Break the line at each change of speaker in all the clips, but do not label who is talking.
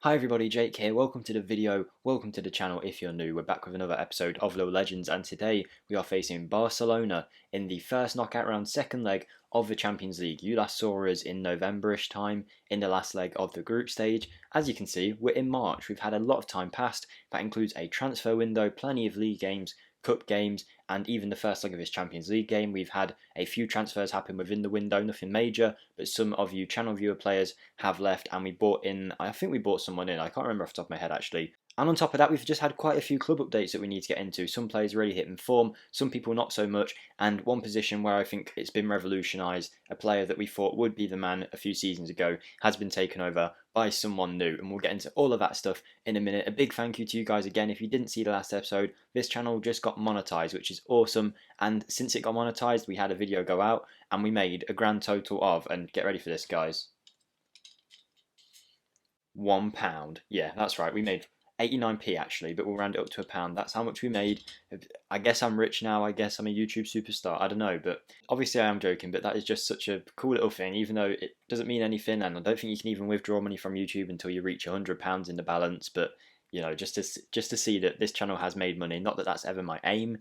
Hi everybody, Jake here. Welcome to the video, welcome to the channel if you're new. We're back with another episode of Lille Legends, and today we are facing Barcelona in the first knockout round, second leg of the Champions League. You last saw us in November-ish time in the last leg of the group stage. As you can see, we're in March. We've had a lot of time passed. That includes a transfer window, plenty of league games, cup games, and even the first leg of this Champions League game. We've had a few transfers happen within the window, nothing major, but some of you channel viewer players have left, and we bought in, I think we bought someone in, I can't remember off the top of my head actually. And on top of that, we've just had quite a few club updates that we need to get into. Some players really hitting form, some people not so much, and one position where I think it's been revolutionised, a player that we thought would be the man a few seasons ago, has been taken over by someone new, and we'll get into all of that stuff in a minute. A big thank you to you guys again. If you didn't see the last episode, this channel just got monetized, which is awesome, and since it got monetized, we had a video go out, and we made a grand total of, and get ready for this guys, £1. Yeah, that's right, we made 89p actually, but we'll round it up to £1. That's how much we made. I guess I'm rich now, I guess I'm a YouTube superstar, I don't know, but obviously I am joking, but that is just such a cool little thing, even though it doesn't mean anything, and I don't think you can even withdraw money from YouTube until you reach £100 in the balance, but you know, just to see that this channel has made money, not that that's ever my aim.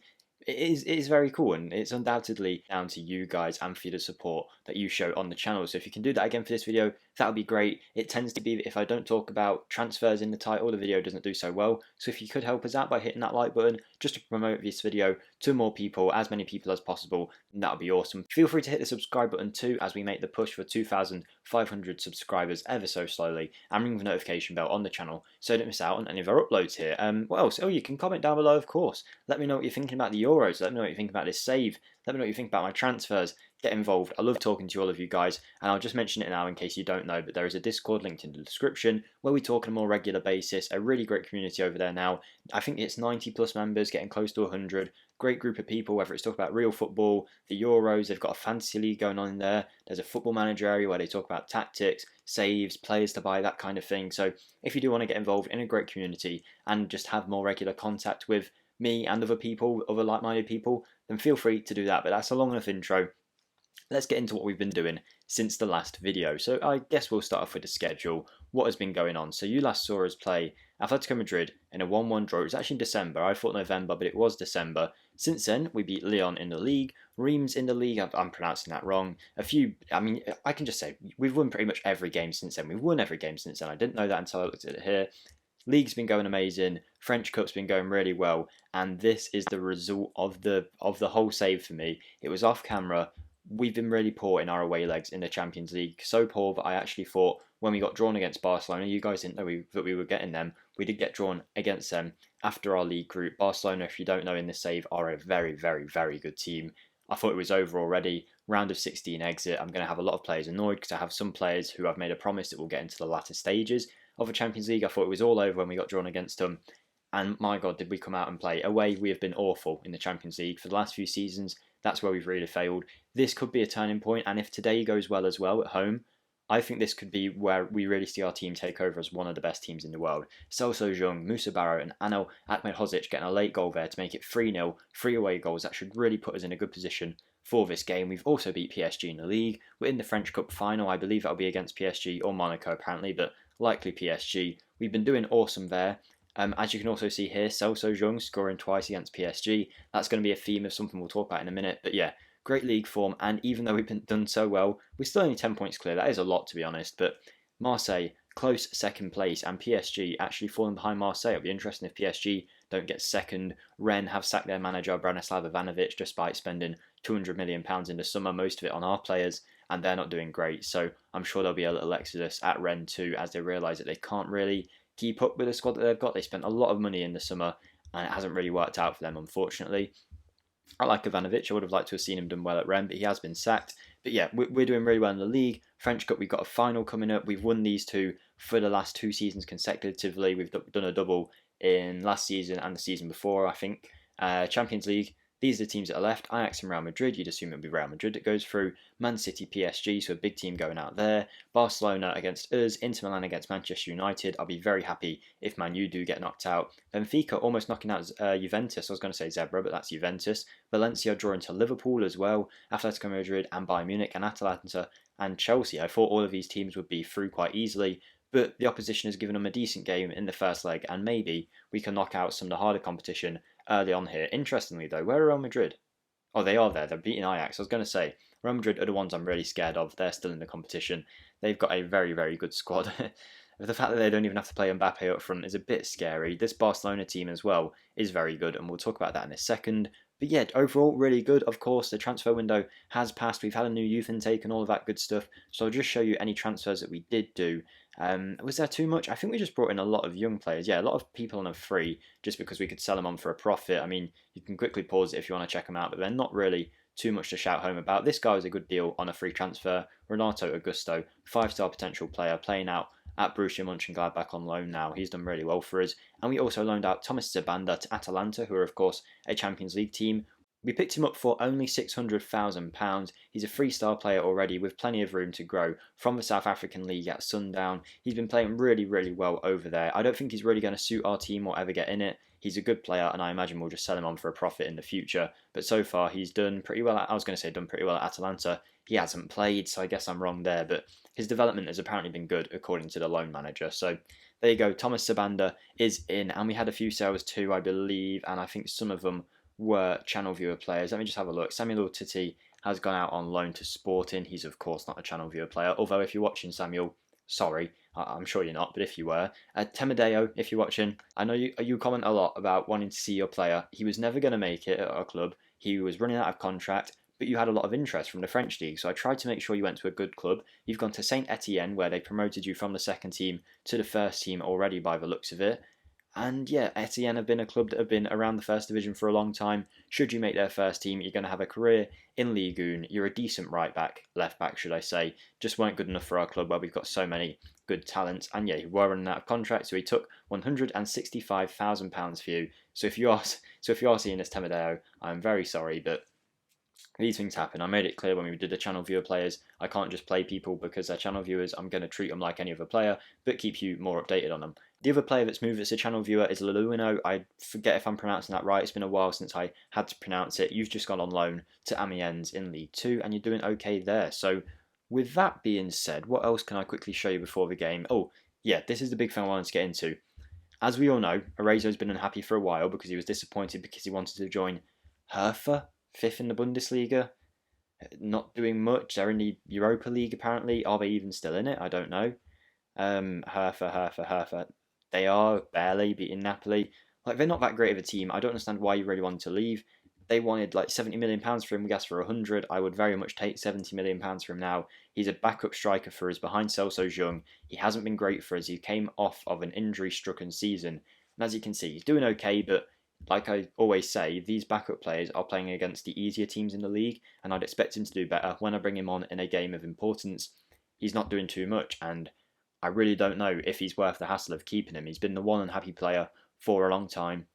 It is very cool, and it's undoubtedly down to you guys and for the support that you show on the channel. So if you can do that again for this video, that would be great. It tends to be that if I don't talk about transfers in the title, the video doesn't do so well. So if you could help us out by hitting that like button just to promote this video to more people, as many people as possible, that would be awesome. Feel free to hit the subscribe button too, as we make the push for 2,500 subscribers ever so slowly, and ring the notification bell on the channel so don't miss out on any of our uploads here. What else? Oh, you can comment down below, of course. Let me know what you're thinking about the Euros. Let me know what you think about this save. Let me know what you think about my transfers. Get involved. I love talking to all of you guys, and I'll just mention it now in case you don't know, but there is a Discord linked in the description where we talk on a more regular basis. A really great community over there now. I think it's 90 plus members, getting close to 100. Great group of people, whether it's talk about real football, the Euros, they've got a fantasy league going on in there. There's a football manager area where they talk about tactics, saves, players to buy, that kind of thing. So if you do want to get involved in a great community and just have more regular contact with me and other people, other like-minded people, then feel free to do that. But that's a long enough intro. Let's get into what we've been doing since the last video. So I guess we'll start off with the schedule. What has been going on? So you last saw us play Atletico Madrid in a 1-1 draw. It was actually in December. I thought November, but it was December. Since then, we beat Lyon in the league, Reims in the league. I'm pronouncing that wrong. I can just say we've won pretty much every game since then. We've won every game since then. I didn't know that until I looked at it here. League's been going amazing. French Cup's been going really well, and this is the result of the whole save for me. It was off camera. We've been really poor in our away legs in the Champions League. So poor that I actually thought when we got drawn against Barcelona, you guys didn't know that we were getting them. We did get drawn against them after our league group. Barcelona, if you don't know in this save, are a very, very, very good team. I thought it was over already. Round of 16 exit. I'm going to have a lot of players annoyed because I have some players who I've made a promise that will get into the latter stages of the Champions League. I thought it was all over when we got drawn against them. And my God, did we come out and play. Away, we have been awful in the Champions League for the last few seasons. That's where we've really failed. This could be a turning point, and if today goes well as well at home, I think this could be where we really see our team take over as one of the best teams in the world. Celso Jung, Musa Barrow and Anel Ahmedhodzic getting a late goal there to make it 3-0, 3 away goals. That should really put us in a good position for this game. We've also beat PSG in the league. We're in the French Cup final. I believe that'll be against PSG or Monaco apparently, but likely PSG. We've been doing awesome there. As you can also see here, Celso Jung scoring twice against PSG. That's going to be a theme of something we'll talk about in a minute. But yeah, great league form. And even though we've been done so well, we're still only 10 points clear. That is a lot, to be honest. But Marseille, close second place. And PSG actually falling behind Marseille. It'll be interesting if PSG don't get second. Rennes have sacked their manager, Branislav Ivanovic, despite spending £200 million in the summer, most of it on our players. And they're not doing great. So I'm sure there'll be a little exodus at Rennes too, as they realise that they can't really keep up with the squad that they've got. They spent a lot of money in the summer and it hasn't really worked out for them, unfortunately. I like Ivanovic. I would have liked to have seen him done well at Rennes, but he has been sacked. But yeah, we're doing really well in the league. French Cup, we've got a final coming up. We've won these two for the last 2 seasons consecutively. We've done a double in last season and the season before, I think. Champions League, these are the teams that are left. Ajax and Real Madrid. You'd assume it'll be Real Madrid that goes through. Man City, PSG, so a big team going out there. Barcelona against us. Inter Milan against Manchester United. I'll be very happy if Man U do get knocked out. Benfica almost knocking out Juventus. I was going to say Zebra, but that's Juventus. Valencia drawing to Liverpool as well. Atletico Madrid and Bayern Munich and Atalanta and Chelsea. I thought all of these teams would be through quite easily, but the opposition has given them a decent game in the first leg, and maybe we can knock out some of the harder competition early on here. Interestingly, though, where are Real Madrid? Oh, they are there. They're beating Ajax. I was going to say, Real Madrid are the ones I'm really scared of. They're still in the competition. They've got a very, very good squad. The fact that they don't even have to play Mbappe up front is a bit scary. This Barcelona team as well is very good, and we'll talk about that in a second. But yeah, overall, really good. Of course, the transfer window has passed. We've had a new youth intake and all of that good stuff. So I'll just show you any transfers that we did do. Was there too much? I think we just brought in a lot of young players. Yeah, a lot of people on a free just because we could sell them on for a profit. I mean, you can quickly pause it if you want to check them out, but they're not really too much to shout home about. This guy was a good deal on a free transfer. Renato Augusto, 5-star potential player, playing out at Borussia Mönchengladbach on loan now. He's done really well for us. And we also loaned out Thomas Zabanda to Atalanta, who are, of course, a Champions League team. We picked him up for only £600,000. He's a 3-star player already with plenty of room to grow from the South African League at Sundown. He's been playing really, really well over there. I don't think he's really going to suit our team or ever get in it. He's a good player, and I imagine we'll just sell him on for a profit in the future. But so far, he's done pretty well. I was going to say done pretty well at Atalanta. He hasn't played, so I guess I'm wrong there. But his development has apparently been good, according to the loan manager. So there you go. Thomas Sabanda is in, and we had a few sales too, I believe, and I think some of them were channel viewer players. Let me just have a look. Samuel Titi has gone out on loan to Sporting. He's of course not a channel viewer player, although if you're watching, Samuel, sorry, I'm sure you're not, but if you were, Temedeo, if you're watching, I know you comment a lot about wanting to see your player. He was never going to make it at our club. He was running out of contract, but you had a lot of interest from the French league, so I tried to make sure you went to a good club. You've gone to Saint Etienne, where they promoted you from the second team to the first team already by the looks of it. And yeah, Etienne have been a club that have been around the first division for a long time. Should you make their first team, you're going to have a career in Ligue 1. You're a decent right back, left back, should I say. Just weren't good enough for our club where we've got so many good talents. And yeah, you were running out of contract, so he took £165,000 for you. So if you are seeing this, Temedeo, I'm very sorry, but these things happen. I made it clear when we did the channel viewer players, I can't just play people because they're channel viewers. I'm going to treat them like any other player, but keep you more updated on them. The other player that's moved as a channel viewer is Leluino. I forget if I'm pronouncing that right. It's been a while since I had to pronounce it. You've just gone on loan to Amiens in League 2, and you're doing okay there. So with that being said, what else can I quickly show you before the game? Oh, yeah, this is the big thing I wanted to get into. As we all know, Arezo's been unhappy for a while because he was disappointed because he wanted to join Hertha, 5th in the Bundesliga. Not doing much. They're in the Europa League apparently. Are they even still in it? I don't know. Hertha. They are barely beating Napoli. Like, they're not that great of a team. I don't understand why you really wanted to leave. They wanted like £70 million for him. We asked for 100. I would very much take £70 million for him now. He's a backup striker for us behind Celso Jung. He hasn't been great for us. He came off of an injury-stricken season. And as you can see, he's doing okay, but like I always say, these backup players are playing against the easier teams in the league, and I'd expect him to do better. When I bring him on in a game of importance, he's not doing too much, and I really don't know if he's worth the hassle of keeping him. He's been the one unhappy player for a long time,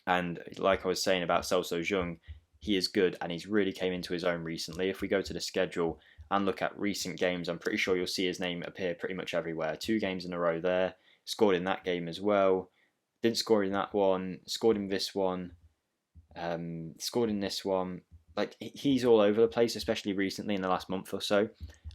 and like I was saying about Celso Jung, he is good, and he's really came into his own recently. If we go to the schedule and look at recent games, I'm pretty sure you'll see his name appear pretty much everywhere. 2 games in a row there, scored in that game as well. Didn't score in that one, scored in this one, scored in this one. Like, he's all over the place, especially recently in the last month or so.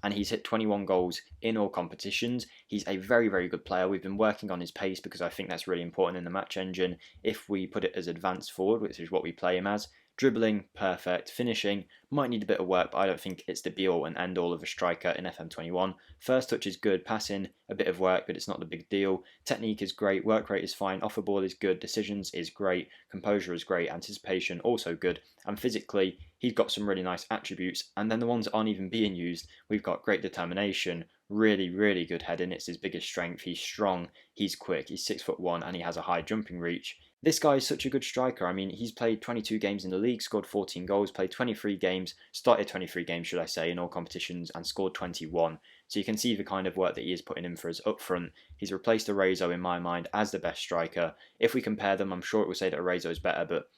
And he's hit 21 goals in all competitions. He's a very, very good player. We've been working on his pace because I think that's really important in the match engine. If we put it as advanced forward, which is what we play him as, dribbling, perfect. Finishing, might need a bit of work, but I don't think it's the be-all and end-all of a striker in FM21. First touch is good, passing, a bit of work, but it's not the big deal. Technique is great, work rate is fine, off the ball is good, decisions is great, composure is great, anticipation also good, and physically, he's got some really nice attributes, and then the ones that aren't even being used, we've got great determination, really, really good heading, it's his biggest strength, he's strong, he's quick, he's 6'1", and he has a high jumping reach. This guy is such a good striker. I mean, he's played 22 games in the league, scored 14 goals, played 23 games, started 23 games, should I say, in all competitions, and scored 21. So you can see the kind of work that he is putting in for us up front. He's replaced Arezo, in my mind, as the best striker. If we compare them, I'm sure it will say that Arezo is better, but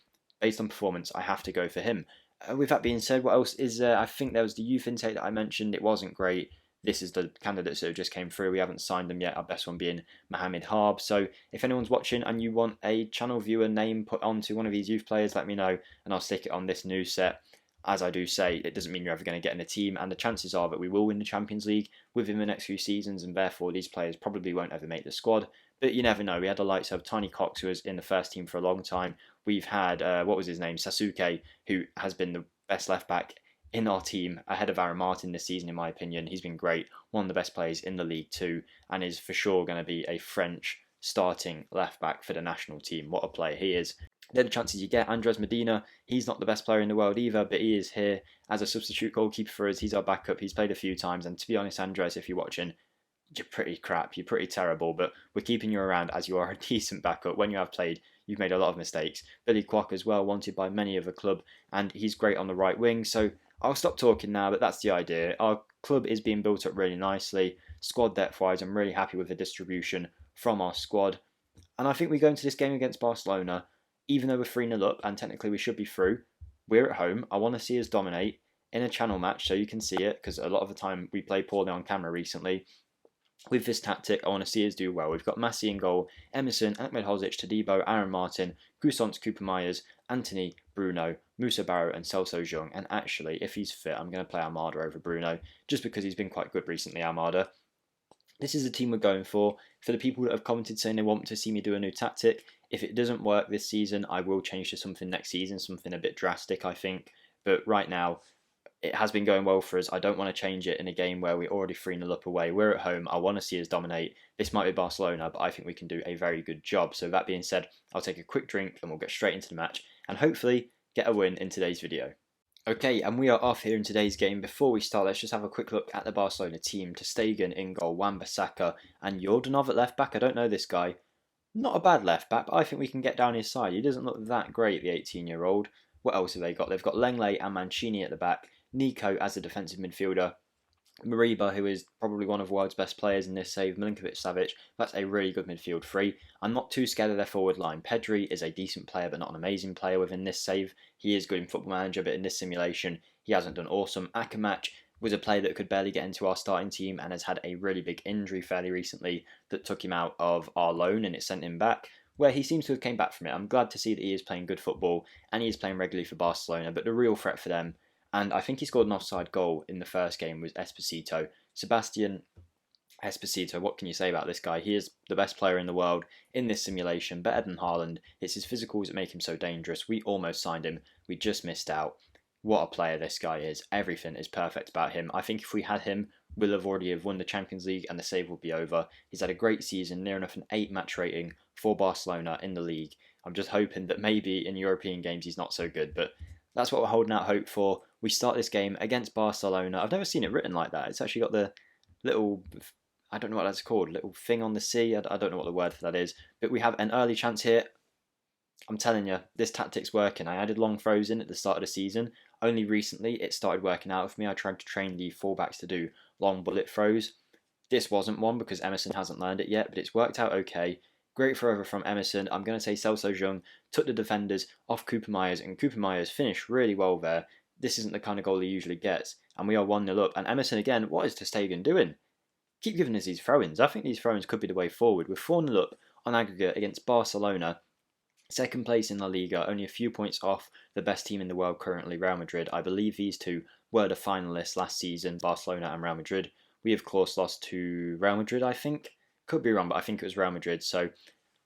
based on performance, I have to go for him. With that being said, what else is there? I think there was the youth intake that I mentioned. It wasn't great. This is the candidates that just came through. We haven't signed them yet. Our best one being Mohamed Harb. So if anyone's watching and you want a channel viewer name put onto one of these youth players, let me know and I'll stick it on this new set. as I do say, it doesn't mean you're ever going to get in a team, and the chances are that we will win the Champions League within the next few seasons, and therefore these players probably won't ever make the squad. But you never know. We had the likes of Tiny Cox, who was in the first team for a long time. We've had, what was his name, Sasuke, who has been the best left back in our team, ahead of Aaron Martin this season, in my opinion. He's been great, one of the best players in the league too, and is for sure going to be a French starting left back for the national team. What a player he is. They're the chances you get. Andres Medina, he's not the best player in the world either, but he is here as a substitute goalkeeper for us. He's our backup. He's played a few times, and to be honest, Andres, if you're watching, you're pretty crap. You're pretty terrible, but we're keeping you around as you are a decent backup. When you have played, you've made a lot of mistakes. Billy Kwok as well, wanted by many of the club, and he's great on the right wing. So I'll stop talking now, but that's the idea. Our club is being built up really nicely. Squad depth-wise, I'm really happy with the distribution from our squad. And I think we go into this game against Barcelona, even though we're 3-0 up, and technically we should be through. We're at home. I want to see us dominate in a channel match so you can see it, because a lot of the time we play poorly on camera recently. With this tactic, I want to see us do well. We've got Messi in goal, Emerson, Ahmed Hozic, Todibo, Aaron Martin, Gusons, Cooper Myers, Anthony, Bruno, Musa Barrow and Celso Jung. And actually, if he's fit, I'm going to play Armada over Bruno, just because he's been quite good recently, Armada. This is the team we're going for. For the people that have commented saying they want to see me do a new tactic, if it doesn't work this season, I will change to something next season, something a bit drastic, I think. But right now, it has been going well for us. I don't want to change it in a game where we're already 3-0 up away. We're at home. I want to see us dominate. This might be Barcelona, but I think we can do a very good job. So that being said, I'll take a quick drink and we'll get straight into the match and hopefully get a win in today's video. Okay, and we are off here in today's game. Before we start, let's just have a quick look at the Barcelona team. Ter Stegen in goal, Wan-Bissaka and Yordanov at left back. I don't know this guy. Not a bad left back, but I think we can get down his side. He doesn't look that great, the 18-year-old. What else have they got? They've got Lenglet and Mancini at the back. Nico as a defensive midfielder. Mariba, who is probably one of the world's best players in this save. Milinkovic-Savic. That's a really good midfield three. I'm not too scared of their forward line. Pedri is a decent player, but not an amazing player within this save. He is good in Football Manager, but in this simulation, he hasn't done awesome. Akamatch was a player that could barely get into our starting team and has had a really big injury fairly recently that took him out of our loan and it sent him back, where he seems to have came back from it. I'm glad to see that he is playing good football and he is playing regularly for Barcelona, but the real threat for them, and I think he scored an offside goal in the first game, was Esposito. Sebastian Esposito, what can you say about this guy? He is the best player in the world in this simulation, better than Haaland. It's his physicals that make him so dangerous. We almost signed him. We just missed out. What a player this guy is. Everything is perfect about him. I think if we had him, we'll have already have won the Champions League and the save will be over. He's had a great season, near enough an 8 match rating for Barcelona in the league. I'm just hoping that maybe in European games he's not so good, but that's what we're holding out hope for. We start this game against Barcelona. I've never seen it written like that. It's actually got the little, I don't know what that's called, little thing on the C. I don't know what the word for that is. But we have an early chance here. I'm telling you, this tactic's working. I added long throws in at the start of the season. Only recently it started working out for me. I tried to train the fullbacks to do long bullet throws. This wasn't one because Emerson hasn't learned it yet, but it's worked out okay. Great throw over from Emerson. I'm going to say Celso Jung took the defenders off Cooper Myers, and Cooper Myers finished really well there. This isn't the kind of goal he usually gets, and we are 1-0 up. And Emerson again, what is Ter Stegen doing? Keep giving us these throw-ins. I think these throw-ins could be the way forward. We're 4-0 up on aggregate against Barcelona. Second place in La Liga, only a few points off the best team in the world currently, Real Madrid. I believe these two were the finalists last season, Barcelona and Real Madrid. We of course lost to Real Madrid, I think. Could be wrong, but I think it was Real Madrid. So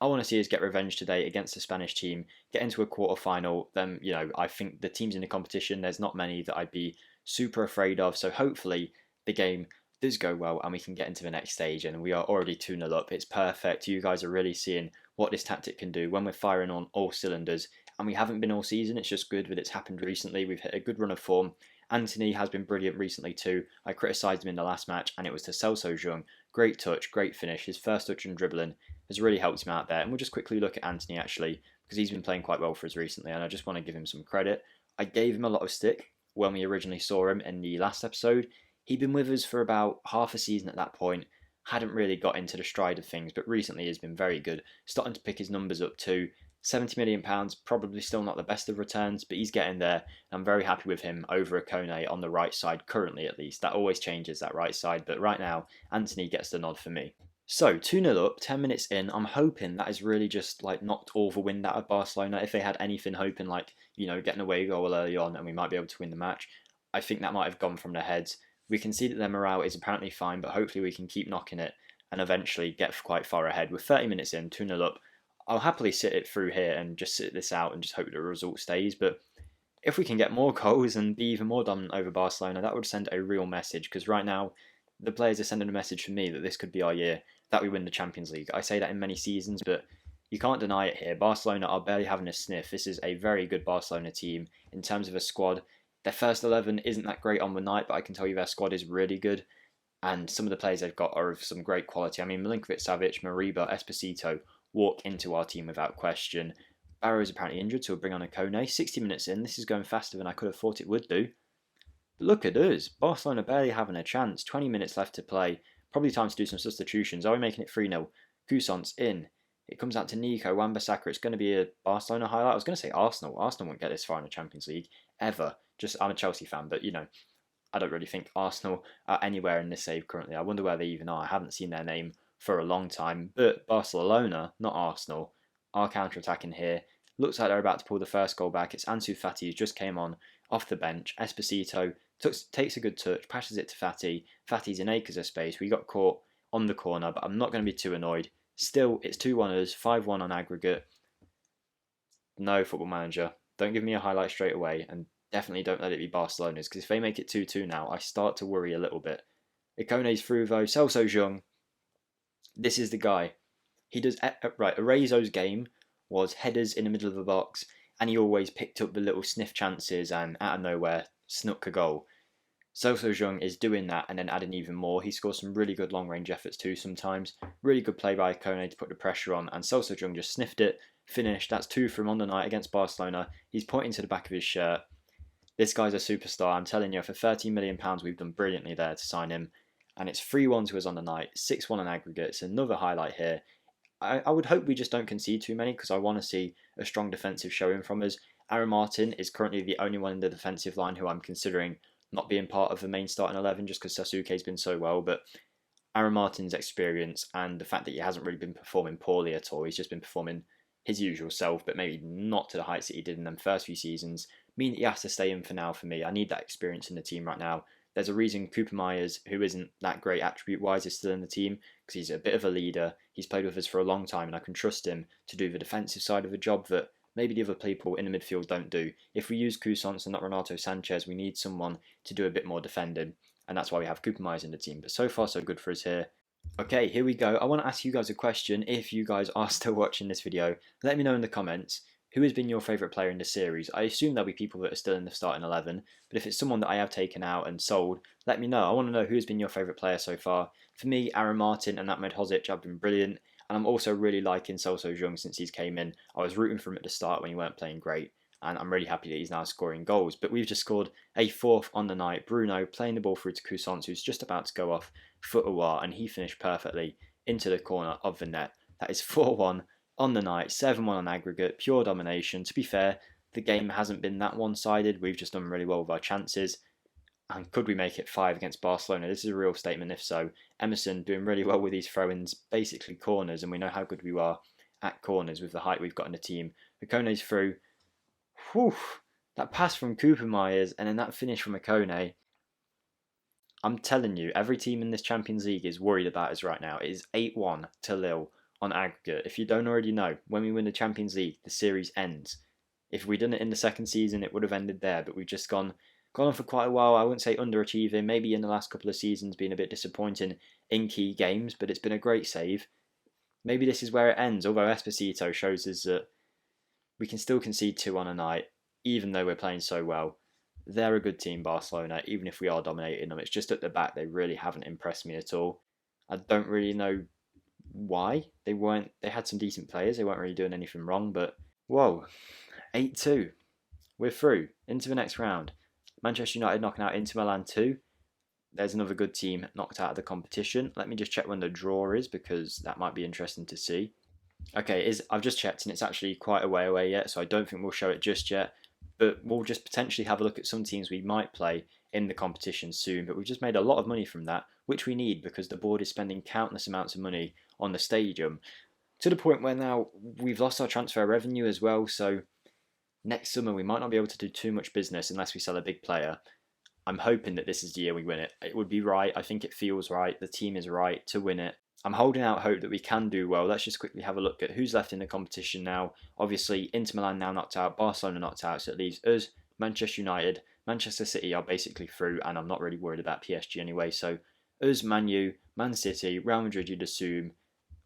I want to see us get revenge today against the Spanish team, get into a quarter-final. Then, you know, I think the teams in the competition, there's not many that I'd be super afraid of. So hopefully the game does go well and we can get into the next stage. And we are already 2-0 up. It's perfect. You guys are really seeing what this tactic can do when we're firing on all cylinders. And we haven't been all season. It's just good that it's happened recently. We've hit a good run of form. Anthony has been brilliant recently too. I criticised him in the last match and it was to Celso Jung. Great touch, great finish. His first touch and dribbling has really helped him out there. And we'll just quickly look at Anthony actually, because he's been playing quite well for us recently and I just want to give him some credit. I gave him a lot of stick when we originally saw him in the last episode. He'd been with us for about half a season at that point, hadn't really got into the stride of things, but recently has been very good, starting to pick his numbers up too. £70 million, probably still not the best of returns, but he's getting there. I'm very happy with him over Akone on the right side, currently at least. That always changes, that right side, but right now, Anthony gets the nod for me. So 2-0 up, 10 minutes in. I'm hoping that has really just like knocked all the wind out of Barcelona. If they had anything hoping like, getting away goal early on and we might be able to win the match, I think that might have gone from their heads. We can see that their morale is apparently fine, but hopefully we can keep knocking it and eventually get quite far ahead. With 30 minutes in, 2-0 up, I'll happily sit it through here and just sit this out and just hope the result stays. But if we can get more goals and be even more dominant over Barcelona, that would send a real message, because right now the players are sending a message for me that this could be our year, that we win the Champions League. I say that in many seasons, but you can't deny it here. Barcelona are barely having a sniff. This is a very good Barcelona team in terms of a squad. Their first 11 isn't that great on the night, but I can tell you their squad is really good. And some of the players they've got are of some great quality. I mean, Milinkovic-Savic, Mariba, Esposito walk into our team without question. Barrow is apparently injured, so we'll bring on a Kone. 60 minutes in, this is going faster than I could have thought it would do. But look at us, Barcelona barely having a chance. 20 minutes left to play. Probably time to do some substitutions. Are we making it 3-0? Cousins in. It comes out to Nico, Wan-Bissaka. It's going to be a Barcelona highlight. I was going to say Arsenal. Arsenal won't get this far in the Champions League, ever. I'm a Chelsea fan, but I don't really think Arsenal are anywhere in this save currently. I wonder where they even are. I haven't seen their name for a long time. But Barcelona, not Arsenal, are counter-attacking here. Looks like they're about to pull the first goal back. It's Ansu Fati who just came on off the bench. Esposito takes a good touch, passes it to Fati. Fati's in acres of space. We got caught on the corner, but I'm not going to be too annoyed. Still, it's 2-1 us, 5-1 on aggregate. No, Football Manager. Don't give me a highlight straight away, and definitely don't let it be Barcelona's, because if they make it 2-2 now, I start to worry a little bit. Ikone's through though. Celso Jung. This is the guy. He does... Right, Arezo's game was headers in the middle of the box, and he always picked up the little sniff chances and out of nowhere snuck a goal. Celso Jung is doing that and then adding even more. He scores some really good long range efforts too sometimes. Really good play by Kone to put the pressure on, and Celso Jung just sniffed it, finished. That's 2 from on the night against Barcelona. He's pointing to the back of his shirt. This guy's a superstar. I'm telling you, for £13 million we've done brilliantly there to sign him. And it's 3-1 to us on the night, 6-1 on aggregate. It's another highlight here. I would hope we just don't concede too many, because I want to see a strong defensive showing from us. Aaron Martin is currently the only one in the defensive line who I'm considering not being part of the main starting 11, just because Sasuke's been so well. But Aaron Martin's experience and the fact that he hasn't really been performing poorly at all, he's just been performing his usual self, but maybe not to the heights that he did in them first few seasons, mean that he has to stay in for now for me. I need that experience in the team right now. There's a reason Cooper Myers, who isn't that great attribute-wise, is still in the team, because he's a bit of a leader. He's played with us for a long time, and I can trust him to do the defensive side of the job that maybe the other people in the midfield don't do. If we use Cousins and not Renato Sanchez, we need someone to do a bit more defending, and that's why we have Cooper Myers in the team. But so far, so good for us here. Okay, here we go. I want to ask you guys a question. If you guys are still watching this video, let me know in the comments. Who has been your favourite player in the series? I assume there'll be people that are still in the starting 11, but if it's someone that I have taken out and sold, let me know. I want to know who has been your favourite player so far. For me, Aaron Martin and Ahmed Hozic have been brilliant, and I'm also really liking Celso Jung since he's came in. I was rooting for him at the start when he weren't playing great, and I'm really happy that he's now scoring goals. But we've just scored a 4th on the night. Bruno playing the ball through to Cousins, who's just about to go off Footawa, and he finished perfectly into the corner of the net. That is 4-1 on the night, 7-1 on aggregate, pure domination. To be fair, the game hasn't been that one-sided. We've just done really well with our chances. And could we make it 5 against Barcelona? This is a real statement if so. Emerson doing really well with these throw-ins, basically corners, and we know how good we are at corners with the height we've got in the team. Ikone's through. Whew, that pass from Cooper Myers and then that finish from Ikone. I'm telling you, every team in this Champions League is worried about us right now. It is 8-1 to Lille on aggregate. If you don't already know, when we win the Champions League, the series ends. If we'd done it in the second season, it would have ended there, but we've just gone on for quite a while. I wouldn't say underachieving, maybe in the last couple of seasons being a bit disappointing in key games, but it's been a great save. Maybe this is where it ends, although Esposito shows us that we can still concede 2 on a night, even though we're playing so well. They're a good team, Barcelona, even if we are dominating them. It's just at the back, they really haven't impressed me at all. I don't really know why. They had some decent players, they weren't really doing anything wrong, but whoa, 8-2. We're through into the next round. Manchester United knocking out Inter Milan 2. There's another good team knocked out of the competition. Let me just check when the draw is, because that might be interesting to see. Okay, I've just checked and it's actually quite a way away yet, so I don't think we'll show it just yet. But we'll just potentially have a look at some teams we might play in the competition soon, but we've just made a lot of money from that, which we need because the board is spending countless amounts of money on the stadium, to the point where now we've lost our transfer revenue as well. So next summer we might not be able to do too much business unless we sell a big player. I'm hoping that this is the year we win it. It would be right. I think it feels right. The team is right to win it. I'm holding out hope that we can do well. Let's just quickly have a look at who's left in the competition now. Obviously, Inter Milan now knocked out, Barcelona knocked out, so it leaves us, Manchester United, Manchester City are basically through, and I'm not really worried about PSG anyway. So us, Man U, Man City, Real Madrid, you'd assume,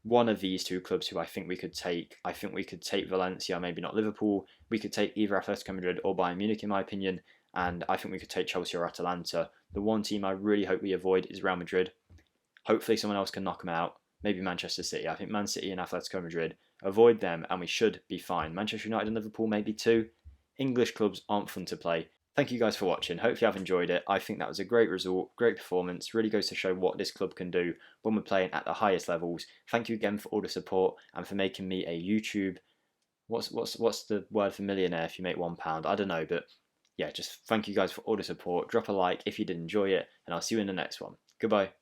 one of these two clubs who I think we could take. I think we could take Valencia, maybe not Liverpool. We could take either Atletico Madrid or Bayern Munich, in my opinion. And I think we could take Chelsea or Atalanta. The one team I really hope we avoid is Real Madrid. Hopefully someone else can knock them out. Maybe Manchester City. I think Man City and Atletico Madrid. Avoid them and we should be fine. Manchester United and Liverpool maybe too. English clubs aren't fun to play. Thank you guys for watching. Hopefully I've enjoyed it. I think that was a great result, great performance. Really goes to show what this club can do when we're playing at the highest levels. Thank you again for all the support and for making me a YouTube. What's the word for millionaire if you make £1? I don't know, but yeah, just thank you guys for all the support. Drop a like if you did enjoy it, and I'll see you in the next one. Goodbye.